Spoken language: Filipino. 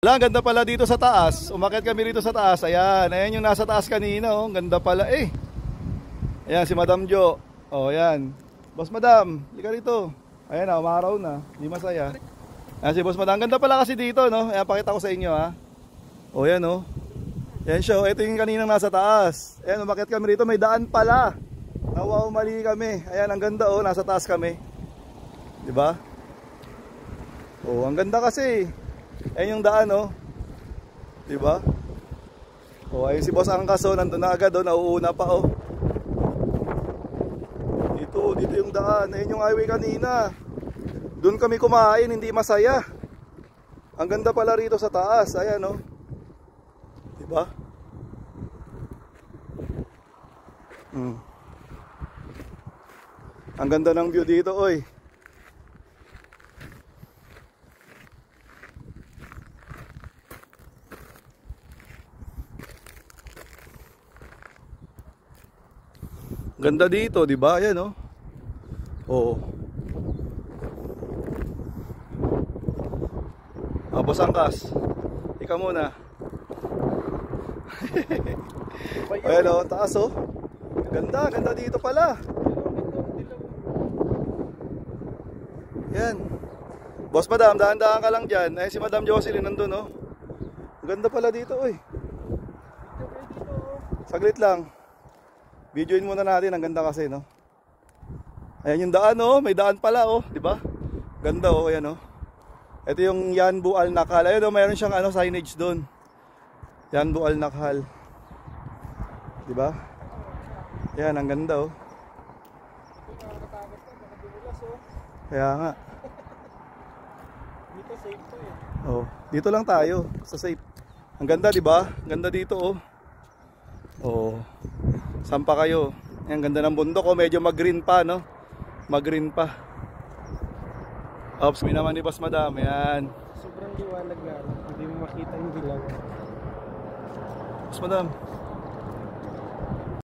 Wala, ang ganda pala dito sa taas. Umakyat kami rito sa taas. Ayan, ayan yung nasa taas kanina. Oh. Ganda pala eh. Ayan si Madam Jo. Oh, ayan. Boss Madam, lika rito. Ayan na, umaraw na. Hindi masaya. Ayan si Boss Madam. Ang ganda pala kasi dito, no? Ayan, pakita ko sa inyo, ha. Oh, ayan, oh. Ayan siya, oh. Ito yung kaninang nasa taas. Ayan, umakyat kami rito. May daan pala. Wow, mali kami. Ayan, ang ganda, oh. Nasa taas kami. Diba? Oh, ang ganda kasi. Ayan yung daan, oh. Diba? Oh, ayun si Boss Angkas, oh. Nandun na agad, oh. Nauuna pa, oh. Dito yung daan. Ayun yung highway kanina. Doon kami kumain, hindi masaya. Ang ganda pala rito sa taas. Ayan, oh. Diba? Ang ganda ng view dito, oy. Ganda dito, di ba? Ayan, oh. Oo. Boss Angkas, ikaw muna. Ayan, oh, taas, oh. Ganda, ganda dito pala. Yan. Boss Madam, dahan-dahan ka lang dyan. Ayan si Madam Jocelyn nandun, oh. Ganda pala dito, oy. Saglit lang. Videoin muna natin, ang ganda kasi, no. Ayan yung daan, oh. May daan pala, oh, di ba? Ganda, oh, ayan, oh. Ito yung Yanbu Al Nakhal. Ayun, oh, mayroon siyang ano signage doon. Yanbu Al Nakhal. Di ba? Ayan, ang ganda, oh. Kaya nga. Dito safe to, eh. Oh, dito lang tayo sa safe. Ang ganda, di ba? Ganda dito, oh. Oh. Saan pa kayo? Ang ganda ng bundok, oh. Medyo mag-green pa, no? Mag-green pa. Ops, may naman ni Boss Madam. Ayan. Sobrang liwanag nga. Hindi mo makita yung dilaw. Boss Madam.